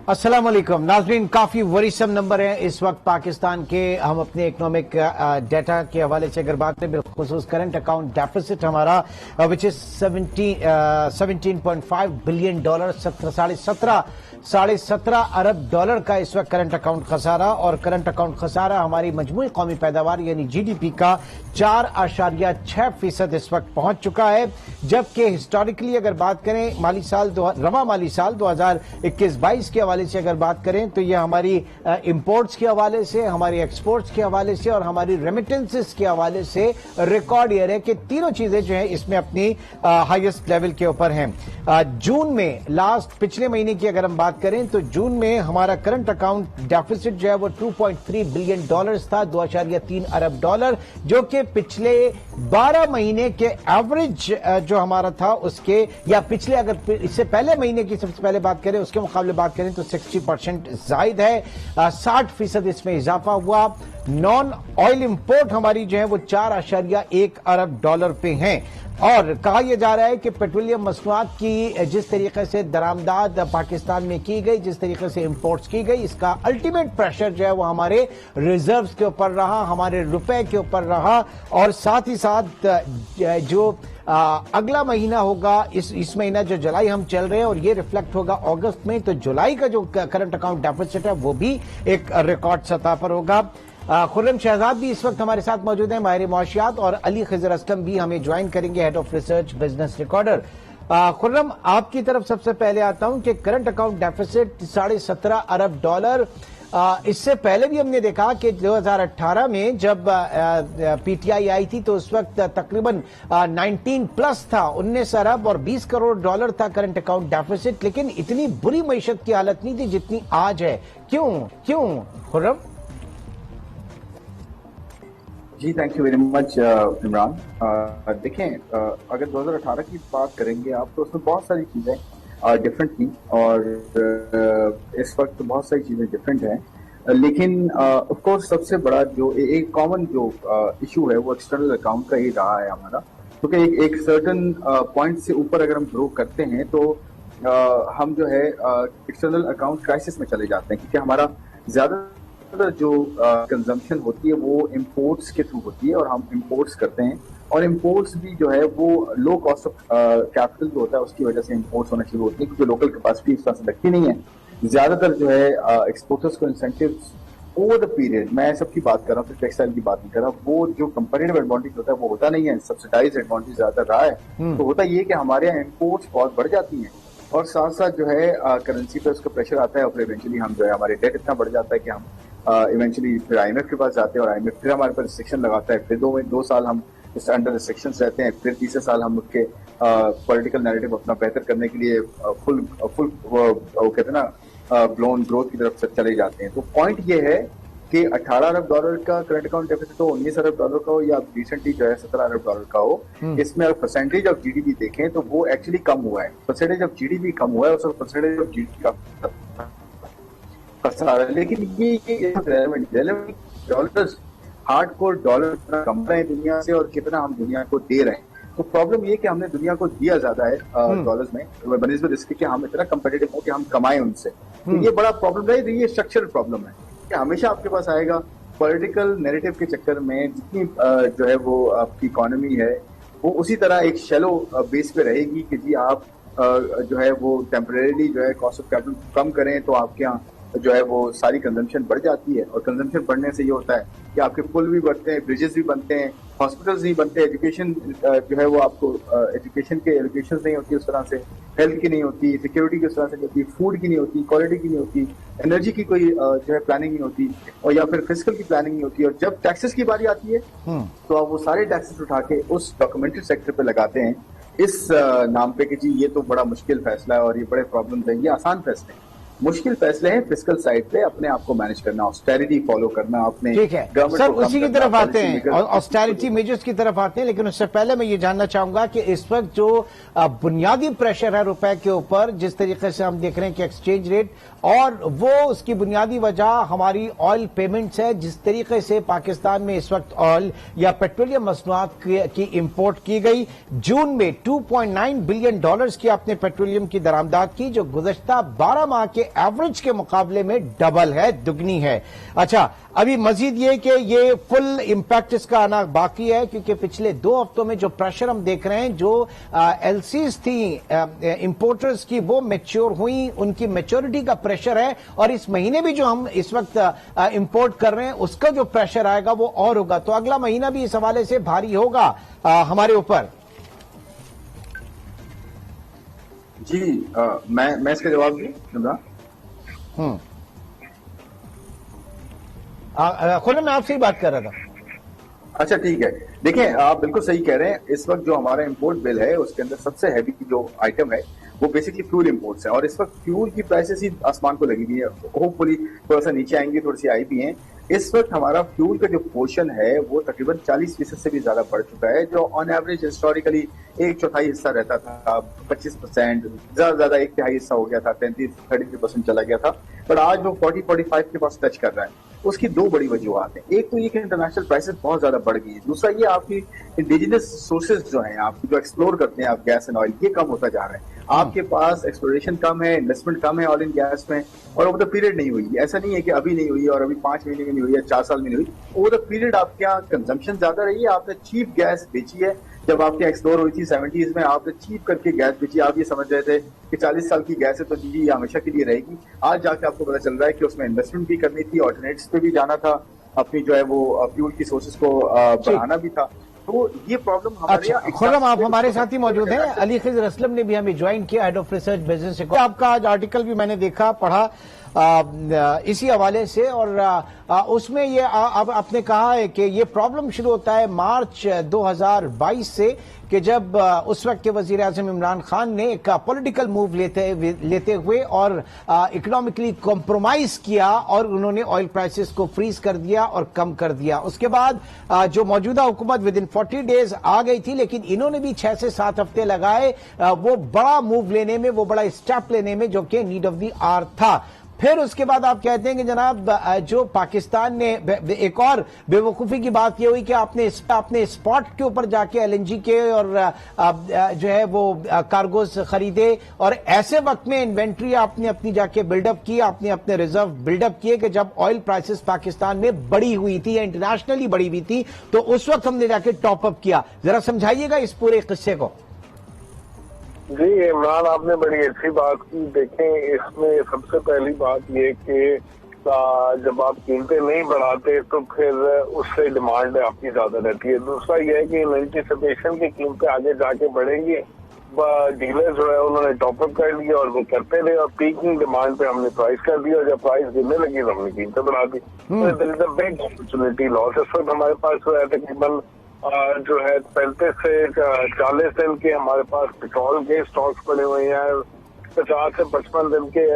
अस्सलाम वालेकुम नाज़रीन, काफी वरीसम नंबर है इस वक्त पाकिस्तान के। हम अपने इकोनॉमिक डाटा के हवाले से अगर बात करें, बिलखुसूस करंट अकाउंट डेफिसिट हमारा which is 17.5 billion dollar, 17.5 Arab dollar का इस वक्त करंट अकाउंट खसारा। और करंट अकाउंट खसारा हमारी मजमूई कौमी पैदावार यानी जीडीपी का 4.6% इस वक्त पहुंच चुका है। जबकि हिस्टोरिकली अगर बात करें रवा माली साल 2021-22 के हवाले से अगर बात करें तो यह हमारी इंपोर्ट्स के हवाले से, हमारी एक्सपोर्ट्स के हवाले से और हमारी रेमिटेंसेस के हवाले से रिकॉर्ड ईयर है कि तीनों चीजें जो है इसमें अपनी हाईएस्ट लेवल के ऊपर हैं। जून में पिछले महीने की अगर हम बात करें तो जून में हमारा करंट अकाउंट डेफिसिट जो है वो 2.3 बिलियन डॉलर्स था, 2.3 अरब डॉलर, जो कि पिछले 12 महीने के एवरेज जो हमारा था उसके, या पिछले अगर इससे पहले महीने की सबसे पहले बात करें उसके मुकाबले बात करें तो 60% जायद है। 60% इसमें इजाफा हुआ। नॉन ऑयल इंपोर्ट हमारी जो है वो 4.1 अरब डॉलर पे हैं। और कहा यह जा रहा है कि पेट्रोलियम मसनूआत की जिस तरीके से दरामदाद पाकिस्तान में की गई, जिस तरीके से इंपोर्ट्स की गई, इसका अल्टीमेट प्रेशर जो है वो हमारे रिजर्व्स के ऊपर रहा, हमारे रुपए के ऊपर रहा। और साथ ही साथ जो अगला महीना होगा, इस महीना जो जुलाई हम चल रहे हैं और ये रिफ्लेक्ट होगा अगस्त में, तो जुलाई का जो करंट अकाउंट डेफिसिट है वो भी एक रिकॉर्ड सतह पर होगा। खुर्रम शहजाद भी इस वक्त हमारे साथ मौजूद हैं, माहिर मुआशियात, और अली खिजर असलम भी हमें ज्वाइन करेंगे, head of research business recorder. Khurram, आपकी तरफ सबसे पहले आता हूं कि करंट अकाउंट डेफिसिट 17.5 अरब डॉलर, इससे पहले भी हमने देखा कि 2018 में जब पीटीआई आई थी तो उस वक्त तकरीबन 19 प्लस था, 19 अरब और 20 करोड़ डॉलर था करंट अकाउंट डेफिसिट, लेकिन इतनी बुरी मईशत की हालत नहीं थी जितनी आज है। क्यों खुर्रम? जी, thank you very much Imran. देखें, अगर 2018 की बात करेंगे आप तो उसमें बहुत सारी चीज़ें डिफरेंट थी और इस वक्त बहुत सारी चीज़ें डिफरेंट हैं, लेकिन ऑफ कोर्स सबसे बड़ा जो एक कॉमन जो इशू है वो एक्सटर्नल अकाउंट का ही रहा है हमारा, क्योंकि एक सर्टन पॉइंट से ऊपर अगर हम ग्रो करते हैं तो हम जो है एक्सटर्नल अकाउंट क्राइसिस में चले जाते हैं, क्योंकि हमारा ज्यादा जो कंजम्पशन होती है वो इंपोर्ट्स के थ्रू होती है और हम इंपोर्ट्स करते हैं, और इंपोर्ट्स भी जो है वो लो कॉस्ट ऑफ कैपिटल जो होता है उसकी वजह से इंपोर्ट्स होना शुरू होती है, क्योंकि लोकल कैपेसिटी इस तरह से लगती नहीं है। ज्यादातर जो है एक्सपोर्टर्स को इंसेंटिव्स ओवर द पीरियड, मैं सबकी बात कर रहा हूँ, फिर टेक्सटाइल की बात नहीं कर रहा, वो जो कंपेरेटिव एडवांटेज होता है वो होता नहीं है, सब्सिडाइज एडवांटेज ज्यादा रहा है। तो होता ये है कि हमारे यहाँ इंपोर्ट्स बहुत बढ़ जाती हैं और साथ साथ जो है करेंसी पे उसका प्रेशर आता है और फिर इवेंचुअली हम जो है हमारे डेट इतना बढ़ जाता है कि हम इवेंचुअली फिर IMF के पास जाते हैं और IMF फिर हमारे पर रिस्ट्रिक्शन लगाता है, फिर दो साल हम इस अंडर रिस्ट्रिक्शंस रहते हैं, फिर तीसरे साल हम उसके पॉलिटिकल नैरेटिव अपना बेहतर करने के लिए फुल वो कहते हैं ना ब्लोन ग्रोथ की तरफ चले जाते हैं। तो पॉइंट ये है कि 18 अरब डॉलर का करंट अकाउंट डेफिसिट हो, 19 अरब डॉलर का हो या रिसेंटली जो है 17 अरब डॉलर का हो, इसमें अगर परसेंटेज ऑफ जीडीपी देखें तो वो एक्चुअली कम हुआ है, परसेंटेज ऑफ जीडीपी कम हुआ है और परसेंटेज ऑफ जीडीपी का लेकिन ये डॉलर्स हार्डकोर डॉलर कम रहे हैं दुनिया से और कितना हम दुनिया को दे रहे हैं। तो प्रॉब्लम ये कि हमने दुनिया को दिया ज्यादा है डॉलर्स में बनिस्बत इसके कि हम इतना कंपेटिटिव हो कि हम कमाएं उनसे। तो ये बड़ा प्रॉब्लम है, ये स्ट्रक्चरल प्रॉब्लम है कि हमेशा आपके पास आएगा पॉलिटिकल नैरेटिव के चक्कर में जितनी जो है वो आपकी इकोनॉमी है वो उसी तरह एक शैलो बेस पे रहेगी कि जी आप जो है वो टेम्परेरी जो है कॉस्ट ऑफ कैपिटल कम करें तो आपके यहाँ जो है वो सारी कंजम्पशन बढ़ जाती है, और कंजम्पशन बढ़ने से ये होता है कि आपके पुल भी बढ़ते हैं, ब्रिजेस भी बनते हैं, हॉस्पिटल्स नहीं बनते, एजुकेशन जो है वो आपको एजुकेशन के एलोकेशन नहीं होती उस तरह से, हेल्थ की नहीं होती, सिक्योरिटी की उस तरह से नहीं होती, फूड की नहीं होती, क्वालिटी की नहीं होती, एनर्जी की कोई जो है प्लानिंग नहीं होती, और या फिर फिजिकल की प्लानिंग नहीं होती। और जब टैक्सेस की बारी आती है तो आप वो सारे टैक्सेस उठा के उस डॉक्यूमेंट्री सेक्टर पे लगाते हैं इस नाम पे कि जी ये तो बड़ा मुश्किल फैसला है और ये बड़े प्रॉब्लम है। ये आसान फैसले हैं, मुश्किल फैसले हैं फिस्कल साइड पे अपने आप को मैनेज करना, ऑस्टेरिटी फॉलो करना, अपने ठीक है सर, उसी की तरफ आते हैं, ऑस्टेरिटी मेजर्स की तरफ आते हैं। लेकिन उससे पहले मैं ये जानना चाहूंगा कि इस वक्त जो बुनियादी प्रेशर है रुपए के ऊपर, जिस तरीके से हम देख रहे हैं कि एक्सचेंज रेट, और वो उसकी बुनियादी वजह हमारी ऑयल पेमेंट्स है, जिस तरीके से पाकिस्तान में इस वक्त ऑयल या पेट्रोलियम मसनूआत की इंपोर्ट की गई। जून में 2.9 बिलियन डॉलर्स की आपने पेट्रोलियम की दरामदाद की, जो गुज़श्ता 12 माह के एवरेज के मुकाबले में डबल है, दुगनी है। अच्छा, अभी मजीद ये कि ये फुल इंपैक्ट इसका आना बाकी है, क्योंकि पिछले 2 हफ्तों में जो प्रेशर हम देख रहे हैं, जो एलसीज थी इंपोर्टर्स की, वो मैच्योर हुई, उनकी मैच्योरिटी का प्रेशर है, और इस महीने भी जो हम इस वक्त इंपोर्ट कर रहे हैं उसका जो प्रेशर आएगा वो और होगा। तो अगला महीना भी इस हवाले से भारी होगा हमारे ऊपर। जी मैं इसका जवाब दूं। खुल्लम, मैं आपसे ही बात कर रहा था। अच्छा ठीक है, देखिए आप बिल्कुल सही कह रहे हैं। इस वक्त जो हमारा इंपोर्ट बिल है उसके अंदर सबसे हैवी जो आइटम है वो बेसिकली फ्यूल इंपोर्ट्स है, और इस वक्त फ्यूल की प्राइसेस ही आसमान को लगी हुई है। होपफुली थोड़ा सा नीचे आएंगी, थोड़ी सी आई भी हैं। इस वक्त हमारा फ्यूल का जो पोर्शन है वो तकरीबन 40% से भी ज्यादा बढ़ चुका है, जो ऑन एवरेज हिस्टोरिकली 1/4 हिस्सा रहता था, 25%, ज्यादा 1/3 हिस्सा हो गया था, 33% चला गया था, पर आज वो 40-45 के पास टच कर रहा है। उसकी 2 बड़ी वजूहत हैं। एक तो ये कि इंटरनेशनल प्राइसेस बहुत ज्यादा बढ़ गई है, दूसरा ये आपकी इंडिजिनस सोर्सेज जो हैं, आप जो एक्सप्लोर करते हैं आप गैस एंड ऑयल, ये कम होता जा रहा है। आपके पास एक्सप्लोरेशन कम है, इन्वेस्टमेंट कम है ऑयल एंड गैस में, और ओवर द पीरियड नहीं हुई। ऐसा नहीं है कि अभी नहीं हुई और अभी 5 महीने में नहीं हुई या 4 साल में नहीं हुई। ओवर द पीरियड आपके यहाँ कंजम्पशन ज्यादा रही है, आपने चीप गैस बेची है। जब आपकी एक्सप्लोर हुई थी 70s में, आपने चीप करके गैस बेची, आप ये समझ रहे थे कि 40 साल की गैस है तो जी हमेशा के लिए रहेगी। आज जाके आपको पता चल रहा है कि उसमें इन्वेस्टमेंट भी करनी थी, ऑल्टरनेट्स पे भी जाना था, अपनी जो है वो फ्यूल की सोर्सेज को बढ़ाना भी था। तो ये प्रॉब्लम हमारे अच्छा, खुर्रम, आप हमारे साथ ही मौजूद हैं। अली खिज़र असलम ने भी हमें ज्वाइन किया, हेड ऑफ रिसर्च बिजनेस। आपका आज आर्टिकल भी मैंने देखा, पढ़ा इसी हवाले से, और उसमें ये अब आपने कहा है कि ये प्रॉब्लम शुरू होता है मार्च 2022 से, कि जब उस वक्त के वजीर आजम इमरान खान ने एक पॉलिटिकल मूव लेते हुए और इकोनॉमिकली कॉम्प्रोमाइज किया, और उन्होंने ऑयल प्राइसेस को फ्रीज कर दिया और कम कर दिया। उसके बाद जो मौजूदा हुकूमत विद इन 40 डेज आ गई थी, लेकिन इन्होंने भी 6 से 7 हफ्ते लगाए वो बड़ा मूव लेने में, वो बड़ा स्टेप लेने में, जो कि नीड ऑफ द आवर था। फिर उसके बाद आप कहते हैं कि जनाब जो पाकिस्तान ने, एक और बेवकूफ़ी की बात यह हुई कि आपने स्पॉट के ऊपर जाके एलएनजी के और जो है वो कार्गोस खरीदे, और ऐसे वक्त में इन्वेंट्री आपने अपनी जाके बिल्डअप की, आपने अपने रिजर्व बिल्डअप किए कि जब ऑयल प्राइसेस पाकिस्तान में बढ़ी हुई थी या इंटरनेशनली बढ़ी हुई थी, तो उस वक्त हमने जाके टॉपअप किया। जरा समझाइएगा इस पूरे किस्से को। जी इमरान, आपने बड़ी अच्छी बात की। देखें, इसमें सबसे पहली बात ये कि जब आप कीमतें नहीं बढ़ाते तो फिर उससे डिमांड आपकी ज्यादा रहती है। दूसरा ये है कि इन एंटीसिपेशन की कीमतें आगे जाके बढ़ेंगी, डीलर जो है उन्होंने टॉपअप कर लिया और वो करते रहे, और पीकिंग डिमांड पे हमने प्राइस कर दिया, और जब प्राइस गिरने लगी तो हमने कीमतें बढ़ा दी। तो there is a big opportunity loss. इस वक्त हमारे पास जो है तकरीबन जो है 35 से 40 दिन के हमारे पास पेट्रोल के स्टॉक्स पड़े हुए हैं, 50 से 55 दिन के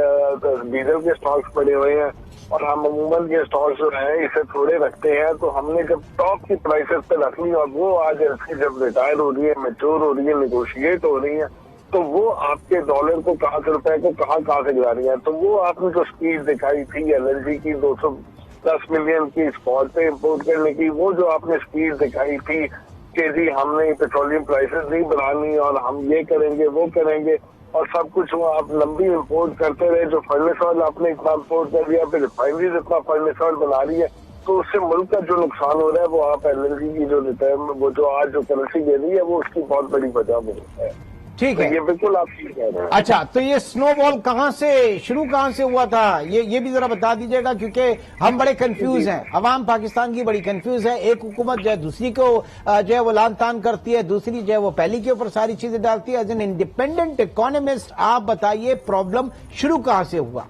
डीजल के स्टॉक्स पड़े हुए हैं, और हम अमूमन ये स्टॉक्स जो है इसे थोड़े रखते हैं। तो हमने जब टॉप की प्राइसेस पे रख ली, और वो आज ऐसे जब रिटायर हो रही है, मैच्योर हो रही है, निगोशिएट हो रही है, तो वो आपके डॉलर को कहाँ से, रुपए को कहाँ से गिरा रही है। तो वो आपने जो स्पीड दिखाई थी एलएनजी की 210 मिलियन की स्पॉट पे इंपोर्ट करने की, वो जो आपने स्पीड दिखाई थी कि जी हमने पेट्रोलियम प्राइसेस नहीं बढ़ानी और हम ये करेंगे वो करेंगे, और सब कुछ वो आप लंबी इंपोर्ट करते रहे। जो फर्नेस ऑयल आपने इतना इंपोर्ट कर दिया, फिर रिफाइनरीज इतना फर्नेस ऑयल बना रही है, तो उससे मुल्क का जो नुकसान हो रहा है वो आप एलएनजी की जो रिटर्न, वो जो आज जो करेंसी दे रही है, वो उसकी बहुत बड़ी वजह में है। ठीक है, तो ये बिल्कुल आप ठीक कह रहे हैं। अच्छा, तो ये स्नोबॉल कहां से हुआ था, ये भी जरा बता दीजिएगा, क्योंकि हम बड़े कंफ्यूज हैं, अवाम पाकिस्तान की बड़ी कंफ्यूज है। एक हुकूमत जो है दूसरी को जो है वो लान तान करती है, दूसरी जो है वो पहली के ऊपर सारी चीजें डालती है। एज एन इंडिपेंडेंट इकोनॉमिस्ट आप बताइए प्रॉब्लम शुरू कहां से हुआ?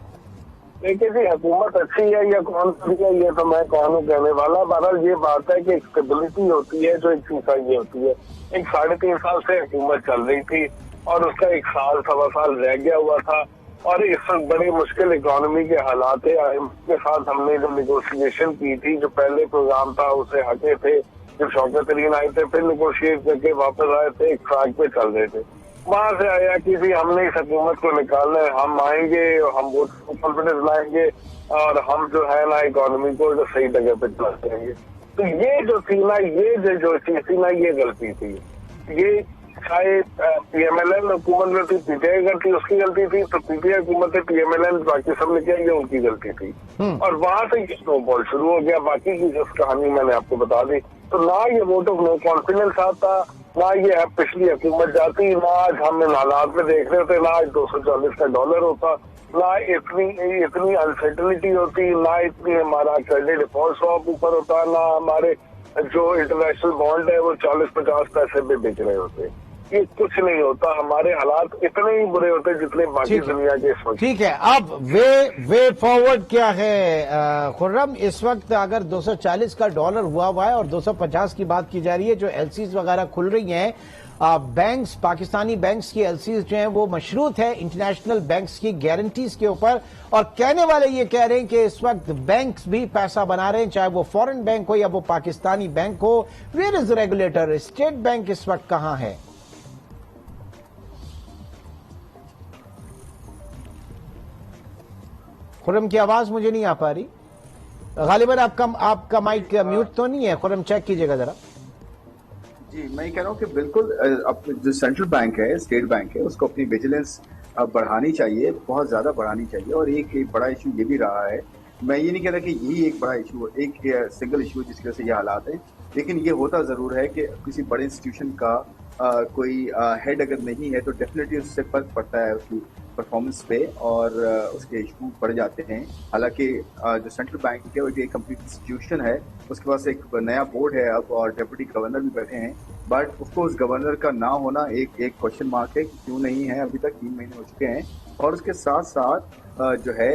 देखिए जी, हुकूमत अच्छी है या कौन सी है ये तो मैं कौन कहने वाला। बहरहाल ये बात है कि एक स्टेबिलिटी होती है, जो एक चीज ये होती है। एक 3.5 साल से हुकूमत चल रही थी और उसका 1 साल 1.25 साल रह गया हुआ था, और इस वक्त बड़ी मुश्किल इकोनॉमी के हालात के साथ हमने जो निगोशिएशन की थी, जो पहले प्रोग्राम था उसे हटे थे, जब शौकत तरीन आए थे फिर निगोशिएट करके वापस आए थे, एक ट्रैक पे चल रहे थे। वहां से आया कि भी हमने इस हुकूमत को निकालना है, हम आएंगे, हम वोट को कॉन्फिडेंस लाएंगे, और हम जो है ना इकोनॉमी को जो सही जगह पे चला देंगे। तो ये जो थी ना, ये जो चीज थी ना, ये गलती थी। ये चाहे पीएमएलएन हुकूमत में थी, पीटीआई करती उसकी गलती थी, तो पीटीआई हुकूमत है, पीएमएलएन बाकी सब लेके आई, उनकी गलती थी। और वहां से ये स्नोबॉल शुरू हो गया। बाकी की जिस कहानी मैंने आपको बता दी, तो ना ये वोट ऑफ नो कॉन्फिडेंस आता, ना ये पिछली हुकूमत जाती, ना आज हम इन हालात में देख रहे थे, ना आज $240 का डॉलर होता, ना इतनी अनसर्टनिटी होती, ना इतनी हमारा क्रेडिट डिफॉल्ट स्वैप ऊपर होता, ना हमारे जो इंटरनेशनल बॉन्ड है वो 40-50 पैसे पे बिक रहे होते। ये कुछ नहीं होता, हमारे हालात इतने ही बुरे होते जितने बाकी दुनिया के इस वक्त। ठीक है, अब वे फॉरवर्ड क्या है खुर्रम? इस वक्त अगर 240 का डॉलर हुआ है और 250 की बात की जा रही है, जो एलसीज वगैरह खुल रही हैं, बैंक्स, पाकिस्तानी बैंक्स की एलसीज जो हैं वो मशरूत है इंटरनेशनल बैंक्स की गारंटीज के ऊपर, और कहने वाले ये कह रहे हैं कि इस वक्त बैंक्स भी पैसा बना रहे हैं, चाहे वो फॉरेन बैंक हो या वो पाकिस्तानी बैंक हो। Where is regulator? State bank इस वक्त कहां है? खुर्रम की आवाज मुझे नहीं आ पा रही। गालिबन आपका माइक म्यूट तो नहीं है? खुर्रम चेक कीजिएगा जरा। जी, मैं कह रहा हूँ कि बिल्कुल अपने जो सेंट्रल बैंक है, स्टेट बैंक है, उसको अपनी विजिलेंस बढ़ानी चाहिए, बहुत ज्यादा बढ़ानी चाहिए। और एक बड़ा इशू ये भी रहा है, मैं ये नहीं कह रहा कि यही एक बड़ा इशू, एक सिंगल इशू जिसकी वजह से ये हालात है, लेकिन ये होता जरूर है कि किसी बड़े इंस्टीट्यूशन का कोई हेड अगर नहीं है तो डेफिनेटली उससे फर्क पड़ता है उसकी परफॉर्मेंस पे, और उसके इशू बढ़ जाते हैं। हालांकि जो सेंट्रल बैंक है वो एक कंप्लीट इंस्टीट्यूशन है, उसके पास एक नया बोर्ड है अब, और डेप्यूटी गवर्नर भी बैठे हैं, बट उसको उस गवर्नर का ना होना एक क्वेश्चन मार्क है कि क्यों नहीं है। अभी तक 3 महीने हो चुके हैं, और उसके साथ साथ जो है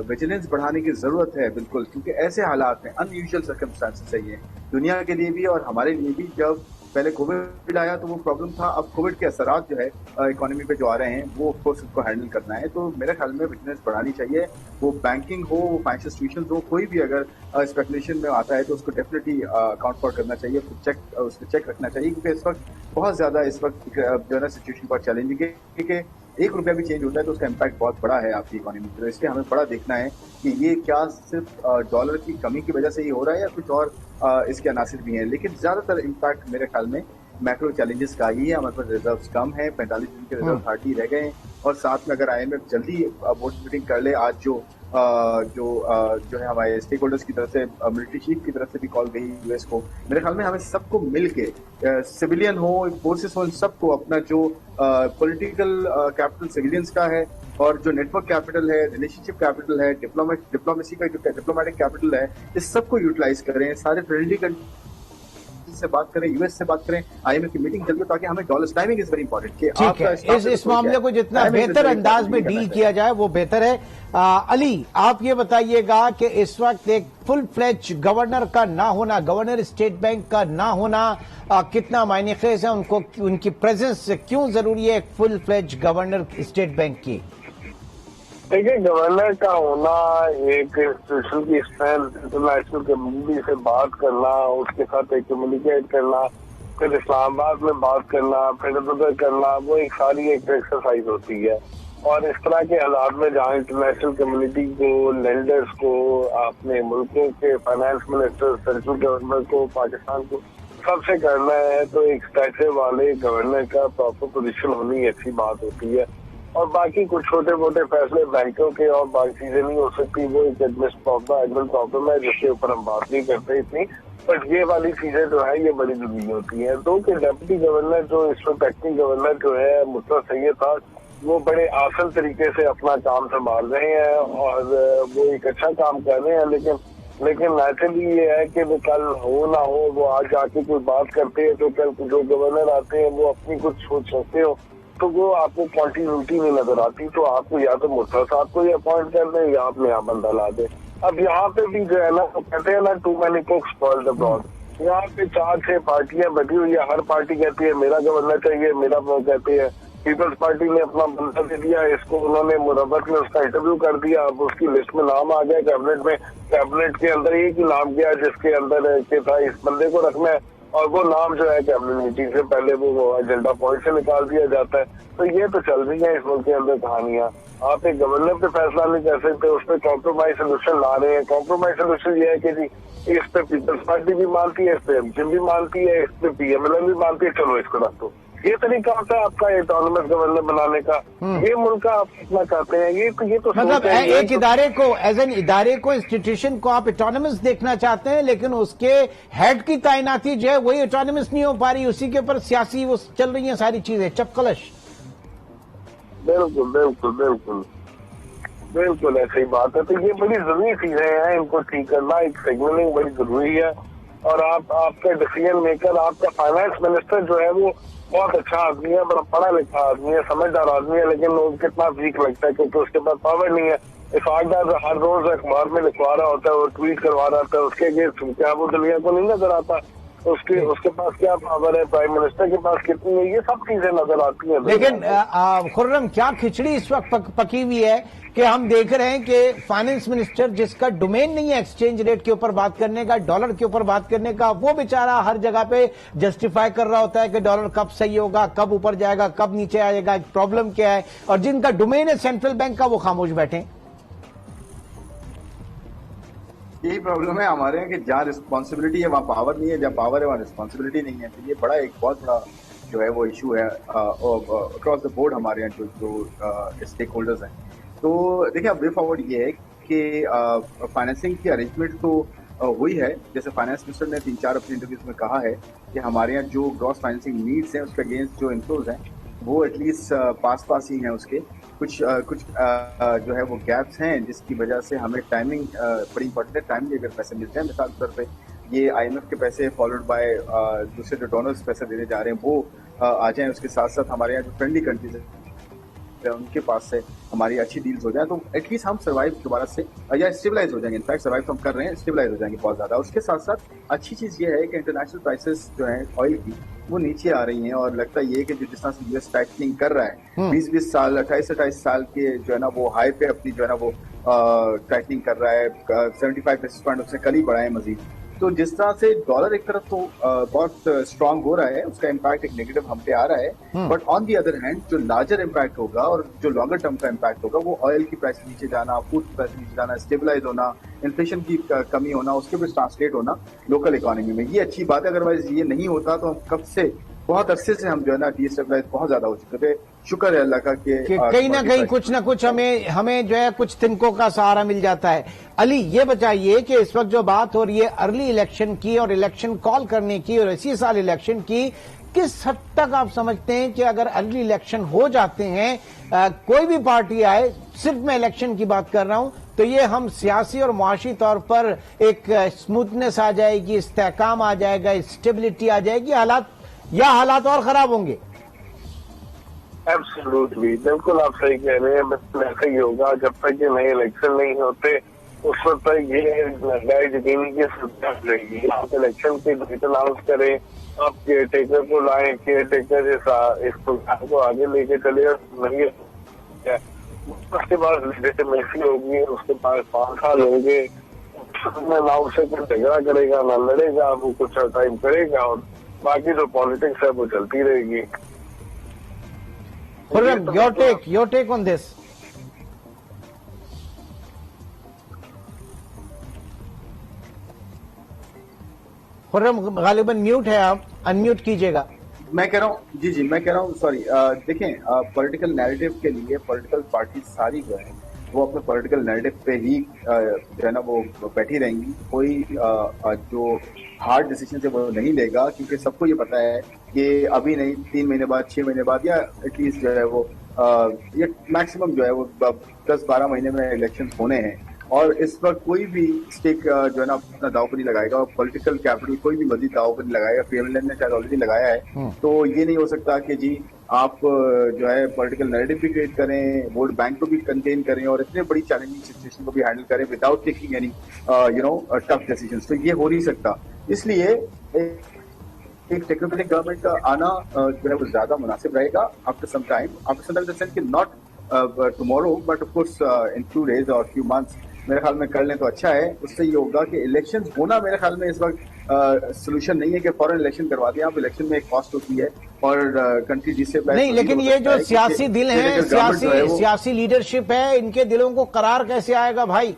विजिलेंस बढ़ाने की जरूरत है बिल्कुल, क्योंकि ऐसे हालात में अनयूजुअल सर्कमस्टांसेस है ये दुनिया के लिए भी और हमारे लिए भी। जब पहले कोविड आया तो वो प्रॉब्लम था, अब कोविड के असरात जो है इकोनॉमी पे जो आ रहे हैं वो ऑफकोर्स उसको हैंडल करना है। तो मेरे ख्याल में विजिलेंस बढ़ानी चाहिए, वो बैंकिंग हो, वो फाइनेंशियल इंस्टीट्यूशन हो, कोई भी अगर स्पेकुलेशन में आता है तो उसको डेफिनेटली अकाउंट फॉर करना चाहिए, उसको चेक रखना चाहिए, क्योंकि इस वक्त बहुत ज्यादा इस वक्त जो है ना सिचुएशन बहुत चैलेंजिंग है, क्योंकि 1 रुपया भी चेंज होता है तो उसका इम्पैक्ट बहुत बड़ा है आपकी इकोनॉमी में। तो इसलिए हमें बड़ा देखना है कि ये क्या सिर्फ डॉलर की कमी की वजह से ये हो रहा है या कुछ और इसके अनासिर भी हैं। लेकिन ज्यादातर इम्पैक्ट मेरे ख्याल में मैक्रो चैलेंजेस का ही है। हमारे पास रिजर्व्स कम है, 45 दिन के रिजर्व 30 रह गए हैं, और साथ में अगर IMF जल्दी बोर्ड मीटिंग कर ले, आज जो है हमारे स्टेक होल्डर्स की तरफ से, मिलिट्री चीफ की तरफ से भी कॉल गई यूएस को, मेरे ख्याल में हमें सबको मिलके, सिविलियन हो, फोर्सेस हो, इन सबको अपना जो पॉलिटिकल कैपिटल सिविलियंस का है, और जो नेटवर्क कैपिटल है, रिलेशनशिप कैपिटल है, डिप्लोमेसी का जो डिप्लोमेटिक कैपिटल है, इस सबको यूटिलाइज करें, सारे फ्रेंडली से बात करें, यूएस से बात करें, IMF की मीटिंग चल रही है, ताकि हमें dollar timing is very important कि ठीक है, इस मामले को जितना बेहतर अंदाज में डील किया जाए वो बेहतर है। अली, आप ये बताइएगा कि इस वक्त एक फुल फ्लेज गवर्नर का ना होना, गवर्नर स्टेट बैंक का ना होना कितना मायने खेज है, उनको उनकी प्रेजेंस क्यों जरूरी है, एक full fledge governor state bank की? देखिए, गवर्नर का होना, एक इंस्टीट्यूशन की स्ट्रेंथ, इंटरनेशनल कम्युनिटी से बात करना, उसके साथ एक कम्युनिकेट करना, फिर इस्लामाबाद में बात करना, फिर उधर करना, वो एक सारी एक एक्सरसाइज होती है। और इस तरह के हालात में जहाँ इंटरनेशनल कम्युनिटी को, लेंडर्स को, अपने मुल्कों के फाइनेंस मिनिस्टर, सेंट्रल गवर्नमेंट को, पाकिस्तान को सबसे करना है, तो एक स्टैचर वाले गवर्नर का प्रॉपर पोजीशन होनी अच्छी बात होती है। और बाकी कुछ छोटे मोटे फैसले बैंकों के और बाकी चीजें नहीं हो सकती, वो एक एडमिन प्रॉब्लम है जिसके ऊपर हम बात नहीं करते इतनी, बट ये वाली चीजें जो है ये बड़ी जरूरी होती हैं। तो कि डेप्यूटी गवर्नर जो इस वक्त एक्टिंग गवर्नर जो है मुस्तफा सैयद था, वो बड़े आसान तरीके से अपना काम संभाल रहे हैं और वो एक अच्छा काम कर रहे हैं। लेकिन नेचुरली ये है कि वो कल हो ना हो, वो आज जाके कोई बात करते हैं तो कल जो गवर्नर आते हैं वो अपनी कुछ सोच सकते हो, तो वो आपको कॉन्टिन्यूटी नहीं नजर आती। तो आपको या तो मुर्तजा साहब को ये अपॉइंट कर दें या आप नया बंदा ला दें। अब यहाँ पे भी जो है ना, तो कहते हैं ना, too many cooks spoil the broth. यहाँ पे 4-6 पार्टियां बैठी हुई है, हर पार्टी कहती है मेरा गवर्नर चाहिए, मेरा वो कहते हैं। पीपल्स पार्टी ने अपना बंदा दे दिया, इसको उन्होंने मुरब्बत में उसका इंटरव्यू कर दिया, अब उसकी लिस्ट में नाम आ गया कैबिनेट में, कैबिनेट के अंदर एक ही नाम गया जिसके अंदर के था इस बंदे को रखना है, और वो नाम जो है कैबिनेट मीटिंग से पहले वो एजेंडा पॉइंट से निकाल दिया जाता है। तो ये तो चल रही है इस मुल्क के अंदर कहानियां। आप एक गवर्नर पे फैसला नहीं कर सकते, उस पर कॉम्प्रोमाइज सोल्यूशन ला रहे हैं। कॉम्प्रोमाइज सोल्यूशन ये है कि जी इस पे पीपल्स पार्टी भी मानती है, इस पे एमजीएम भी मानती है, इस पे PMLN भी मानती है, चलो इसको रख दो। ये तरीका होता है आपका ऑटोनोमस गवर्नमेंट बनाने का। ये मुल्क आप कितना करते हैं, ये तो मतलब एक इदारे को एज एन इदारे को इंस्टीट्यूशन को आप ऑटोनोमस देखना चाहते हैं, लेकिन उसके हेड की तैनाती जो है वही ऑटोनोमस नहीं हो पा रही, उसी के ऊपर सियासी वो चल रही है सारी चीजें चपकलश। बिल्कुल बिल्कुल बिल्कुल बिल्कुल ऐसी ही बात है। तो ये बड़ी जरूरी चीजें हैं, इनको ठीक करना, एक सिग्नलिंग बड़ी जरूरी है। और आपका डिसीजन मेकर, आपका फाइनेंस मिनिस्टर जो है वो बहुत अच्छा आदमी है, बड़ा पढ़ा लिखा आदमी है, समझदार आदमी है, लेकिन वो कितना वीक लगता है क्योंकि उसके पास पावर नहीं है। इफाकदार हर रोज अखबार में लिखवा रहा होता है, वो ट्वीट करवा रहा होता है, उसके अगेंस्ट क्या वो दुनिया को नहीं नजर आता उसके पास क्या पावर है, प्राइम मिनिस्टर के पास कितनी है, ये सब चीजें नजर आती हैं। लेकिन खुर्रम क्या खिचड़ी इस वक्त पकी हुई है कि हम देख रहे हैं कि फाइनेंस मिनिस्टर जिसका डोमेन नहीं है एक्सचेंज रेट के ऊपर बात करने का, डॉलर के ऊपर बात करने का, वो बेचारा हर जगह पे जस्टिफाई कर रहा होता है कि डॉलर कब सही होगा, कब ऊपर जाएगा, कब नीचे आएगा, प्रॉब्लम क्या है, और जिनका डोमेन है सेंट्रल बैंक का वो खामोश बैठे। यही प्रॉब्लम है हमारे यहाँ कि जहाँ रिस्पॉन्सिबिलिटी है वहाँ पावर नहीं है, जहाँ पावर है वहाँ रिस्पॉन्सिबिलिटी नहीं है। तो ये बड़ा एक बहुत बड़ा जो है वो इशू है अक्रॉस द बोर्ड हमारे यहाँ जो स्टेक होल्डर्स हैं। तो देखिए अब वे फॉरवर्ड ये है कि फाइनेंसिंग की अरेंजमेंट तो हुई है, जैसे फाइनेंस मिनिस्टर ने 3-4 अपने इंटरव्यूज में कहा है कि हमारे यहाँ जो ग्रॉस फाइनेंसिंग नीड्स हैं उसके अगेंस्ट जो इनफ्लोज हैं वो एटलीस्ट पास ही हैं। उसके कुछ जो है वो गैप्स हैं जिसकी वजह से हमें टाइमिंग बड़ी इंपॉर्टेंट है। टाइमली अगर पैसे मिलते हैं, मिसाल के तौर पे ये IMF के पैसे फॉलोड बाय दूसरे जो डोनर्स पैसे देने जा रहे हैं वो आ जाएं, उसके साथ साथ हमारे यहाँ जो फ्रेंडली कंट्रीज है उनके पास से हमारी अच्छी डील्स हो जाए तो एटलीस्ट हम सर्वाइव दोबारा से या स्टेबलाइज हो जाएंगे। इनफैक्ट सर्वाइव तो हम कर रहे हैं, स्टेबलाइज हो जाएंगे बहुत ज्यादा। उसके साथ साथ अच्छी चीज ये है कि इंटरनेशनल प्राइसेस जो है ऑयल की वो नीचे आ रही हैं और लगता ये है कि जिस तरह से यूएस टाइटनिंग कर रहा है 20-20 साल 28-28 साल के जो है ना वो हाई पे अपनी जो है ना वो टाइटनिंग कर रहा है, 75 बेसिस पॉइंट उसने कल ही बढ़ाए मजीद। तो जिस तरह से डॉलर एक तरफ तो बहुत स्ट्रांग हो रहा है, उसका इम्पैक्ट एक नेगेटिव हम पे आ रहा है, but on the other hand जो लार्जर इम्पैक्ट होगा और जो लॉन्गर टर्म का इम्पैक्ट होगा वो ऑयल की प्राइस नीचे जाना, फूड की प्राइस नीचे जाना, स्टेबलाइज होना, इन्फ्लेशन की कमी होना, उसके भी ट्रांसलेट होना लोकल इकोनॉमी में। ये अच्छी बात है, अदरवाइज ये नहीं होता तो हम कब से बहुत अरसे से हम जो है ना डिस्टेबलाइज बहुत ज्यादा हो चुके थे। शुक्र है अल्लाह का कि कहीं ना कहीं कुछ ना कुछ हमें जो है कुछ तिनकों का सहारा मिल जाता है। अली ये बताइए कि इस वक्त जो बात हो रही है अर्ली इलेक्शन की और इलेक्शन कॉल करने की और इसी साल इलेक्शन की, किस हद तक आप समझते हैं कि अगर अर्ली इलेक्शन हो जाते हैं, कोई भी पार्टी आए, सिर्फ मैं इलेक्शन की बात कर रहा हूं, तो ये हम सियासी और मुआशी तौर पर एक स्मूथनेस आ जाएगी, इस्तेहकाम आ जाएगा, स्टेबिलिटी आ जाएगी, हालात और खराब होंगे? एब्सोल्युटली, बिल्कुल आप सही कह रहे हैं। बिल्कुल ऐसा ही होगा जब तक ये नए इलेक्शन नहीं होते उस वक्त तक ये महंगाई यकीनी की सुविधा रहेगी। आप इलेक्शन की डेट अनाउंस करें, आप केयर टेकर को लाएं, केयर टेकर इस प्रोग्राम को आगे लेके चले, नहीं उसके बाद लेजिटिमेसी होगी, उसके पास 5 साल होंगे, ना उससे कुछ झगड़ा करेगा ना लड़ेगा, वो कुछ टाइम करेगा और बाकी जो पॉलिटिक्स है वो चलती रहेगी। your take on this? Khurram गालिबन म्यूट है, आप अनम्यूट कीजिएगा। मैं कह रहा हूँ जी मैं कह रहा हूँ सॉरी। देखें पॉलिटिकल नैरेटिव के लिए पॉलिटिकल पार्टी सारी जो है वो अपने पॉलिटिकल नैरेटिव पे ही जो है ना वो बैठी रहेंगी। कोई जो हार्ड डिसीजन है वो नहीं लेगा, क्योंकि सबको ये पता है कि अभी नहीं 3 महीने बाद, 6 महीने बाद या एटलीस्ट जो है वो ये मैक्सिमम जो है वो 10-12 महीने में इलेक्शन होने हैं। और इस वक्त कोई भी स्टेक जो है ना अपना दाव पर नहीं लगाएगा और पॉलिटिकल कैपिटल कोई भी मजीद दाव पर नहीं लगाएगा। पीएमएल ने शायद ऑलरेडी लगाया है, तो ये नहीं हो सकता कि जी आप जो है पॉलिटिकल नैरेटिव भी क्रिएट करें, वोट बैंक को भी कंटेन करें और इतने बड़ी चैलेंजिंग सिचुएशन को भी हैंडल करें without taking any tough decisions. तो ये हो नहीं सकता। इसलिए एक टेक्नोक्रेटिक गवर्नमेंट का आना जो है वो ज्यादा मुनासिब रहेगा after some time in the sense कि not tomorrow but of course in few days और फ्यू मंथ्स मेरे ख्याल में कर लें तो अच्छा है। उससे ये होगा कि इलेक्शन होना मेरे ख्याल में इस वक्त सोल्यूशन नहीं है कि फॉरेन इलेक्शन करवा दें आप। इलेक्शन में एक कॉस्ट होती है और कंट्री जिससे नहीं, लेकिन ये जो सियासी दिल है, सियासी लीडरशिप है, इनके दिलों को करार कैसे आएगा भाई?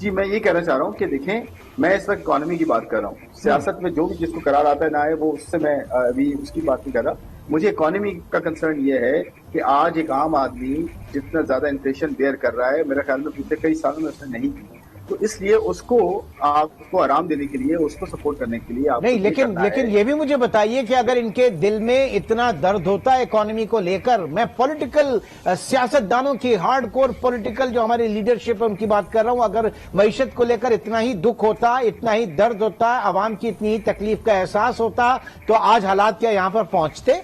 जी, मैं ये कहना चाह रहा हूँ कि देखें, मैं इस वक्त इकोनॉमी की बात कर रहा हूँ। सियासत में जो भी जिसको करार आता है ना है, वो उससे मैं अभी उसकी बात नहीं कर रहा। मुझे इकोनॉमी का कंसर्न ये है कि आज एक आम आदमी जितना ज्यादा इन्फ्लेशन बेयर कर रहा है, मेरे ख्याल में पिछले कई सालों में उसने नहीं की। तो इसलिए उसको आपको आराम देने के लिए, उसको सपोर्ट करने के लिए आपको नहीं, लेकिन ये भी मुझे बताइए कि अगर इनके दिल में इतना दर्द होता है इकोनॉमी को लेकर, मैं पॉलिटिकल सियासतदानों की हार्डकोर पॉलिटिकल जो हमारी लीडरशिप है उनकी बात कर रहा हूं, अगर मईशत को लेकर इतना ही दुख होता, इतना ही दर्द होता, आवाम की इतनी ही तकलीफ का एहसास होता, तो आज हालात क्या यहां पर पहुंचते?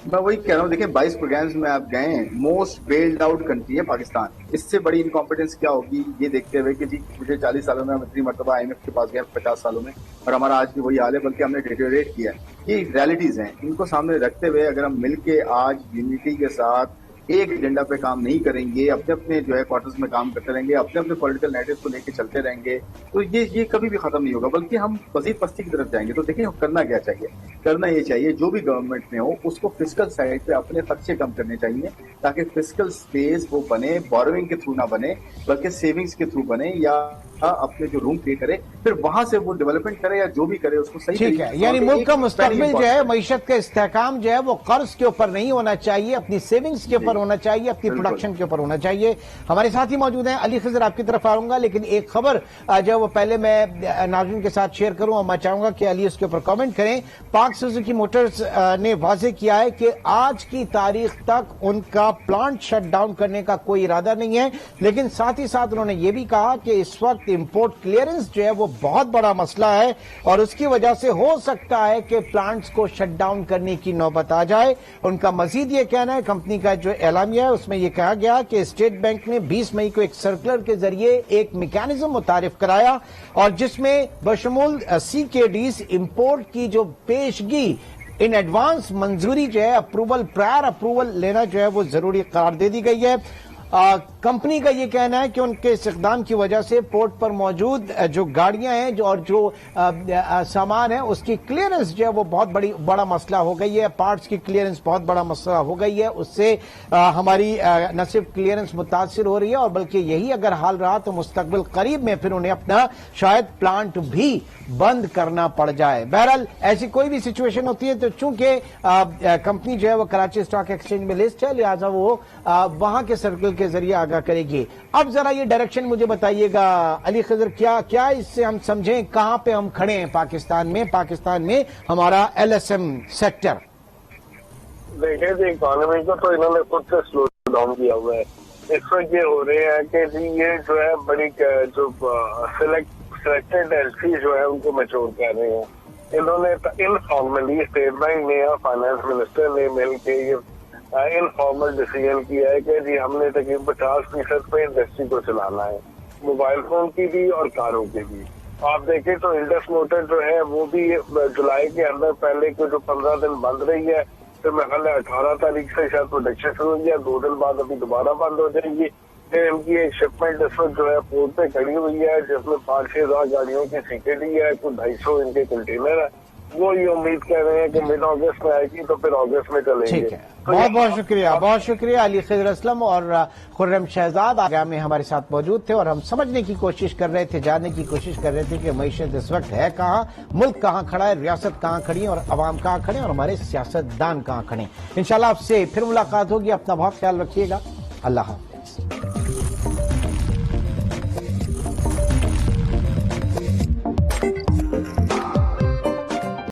मैं वही कह रहा हूँ, देखिए 22 प्रोग्राम्स में आप गए हैं, मोस्ट बेल्ड आउट कंट्री है पाकिस्तान। इससे बड़ी इनकॉम्पिटेंस क्या होगी ये देखते हुए कि जी मुझे 40 सालों में हम इतनी मरतबा IMF के पास गए 50 सालों में, और हमारा आज भी वही हाल है, बल्कि हमने डिटेरियोरेट किया है। ये रियलिटीज हैं, इनको सामने रखते हुए अगर हम मिलके आज यूनिटी के साथ एक एजेंडा पे काम नहीं करेंगे, अपने अपने जो है क्वार्टर्स में काम करते रहेंगे, अपने अपने पॉलिटिकल नैरेटिव को लेकर चलते रहेंगे, तो ये कभी भी खत्म नहीं होगा, बल्कि हम मजीद पस्ती की तरफ जाएंगे। तो देखिए करना क्या चाहिए, करना ये चाहिए जो भी गवर्नमेंट में हो उसको फिस्कल साइड पे अपने खर्चे कम करने चाहिए, ताकि फिस्कल स्पेस वो बने, बोरोइंग के थ्रू ना बने, बल्कि सेविंग्स के थ्रू बने, या अपने जो रूम पे करे, फिर वहां से वो डेवलपमेंट करे या जो भी करे उसको सही। ठीक है, यानी मुल्क का मुस्तकबिल जो है, मईशत का इस्तेहकाम जो है वो कर्ज के ऊपर नहीं होना चाहिए, अपनी सेविंग्स के ऊपर होना चाहिए, अपनी प्रोडक्शन के ऊपर होना चाहिए। हमारे साथ ही मौजूद हैं, अली खिजर आपकी तरफ आऊंगा, लेकिन एक खबर जो वो पहले मैं नाज़रीन के साथ शेयर करूं और मैं चाहूंगा कि अली उसके ऊपर कमेंट करें। पाक सुजुकी मोटर्स ने वाजे किया है कि आज की तारीख तक उनका प्लांट शट डाउन करने का कोई इरादा नहीं है, लेकिन साथ ही साथ उन्होंने ये भी कहा कि इस वक्त इंपोर्ट क्लियरेंस जो है वो बहुत बड़ा मसला है और उसकी वजह से हो सकता है कि प्लांट्स को शट डाउन करने की नौबत आ जाए। उनका मजीद ये कहना है, कंपनी का जो एलामिया है उसमें यह कहा गया कि स्टेट बैंक ने 20 मई को एक सर्कुलर के जरिए एक मैकेनिज्म मुतारिफ कराया और जिसमें बशमूल CKDs इंपोर्ट की जो पेशगी इन एडवांस मंजूरी जो है, अप्रूवल, प्रायर अप्रूवल लेना जो है वो जरूरी करार दे दी गई है। कंपनी का ये कहना है कि उनके इस इक़दाम की वजह से पोर्ट पर मौजूद जो गाड़ियां हैं और जो सामान है उसकी क्लियरेंस जो है वो बहुत बड़ा मसला हो गई है, पार्ट्स की क्लियरेंस बहुत बड़ा मसला हो गई है। उससे हमारी न सिर्फ क्लियरेंस मुतासिर हो रही है और बल्कि यही अगर हाल रहा तो मुस्तकबिल करीब में फिर उन्हें अपना शायद प्लांट भी बंद करना पड़ जाए। बहरहाल ऐसी कोई भी सिचुएशन होती है तो चूंकि कंपनी जो है वो कराची स्टॉक एक्सचेंज में लिस्ट है, लिहाजा वो वहां के सर्कल के जरिए आगाह करेगी। अब जरा ये डायरेक्शन मुझे बताइएगा अली खिजर, क्या इससे हम समझें कहां पे हम खड़े हैं पाकिस्तान में हमारा LSM सेक्टर? देखिए जी, इकोनॉमी को तो इन्होंने खुद से स्लो डाउन किया हुआ है। इस वक्त ये हो रहे हैं कि जी ये जो है बड़ी जो सिलेक्टेड एलसी जो है उनको मैच्योर कर रहे हैं। इन्होंने इनफॉर्मली स्टेट बैंक ने और फाइनेंस मिनिस्टर ने मिलकर ये इनफॉर्मल डिसीजन किया है कि जी हमने तकरीबन 50% पे इंडस्ट्री को चलाना है, मोबाइल फोन की भी और कारों की भी। आप देखें तो इंडस मोटर जो है वो भी जुलाई के अंदर पहले को जो 15 दिन बंद रही है, फिर मैं ख्याल 18 तारीख से शायद प्रोडक्शन शुरू हो गया, 2 दिन बाद अभी दोबारा बंद हो जाएगी। फिर इनकी एक शिपमेंट इस वक्त जो है पोर्ट पे खड़ी हुई है जिसमें 5-6 हजार गाड़ियों की CKD है, कुछ 250 इनके कंटेनर है। वो ये उम्मीद कर रहे हैं कि मिड अगस्त में आएगी तो फिर अगस्त में चलेंगे। ठीक है, बहुत शुक्रिया अली खिजर असलम और खुर्रम शहजाद आगाह में हमारे साथ मौजूद थे और हम समझने की कोशिश कर रहे थे, जानने की कोशिश कर रहे थे कि मईशत इस वक्त है कहाँ, मुल्क कहाँ खड़ा है, रियासत कहाँ खड़ी है और अवाम कहाँ खड़े और हमारे सियासतदान कहाँ खड़े। इंशाल्लाह आपसे फिर मुलाकात होगी। अपना बहुत ख्याल रखिएगा। अल्लाह हाफ़िज़।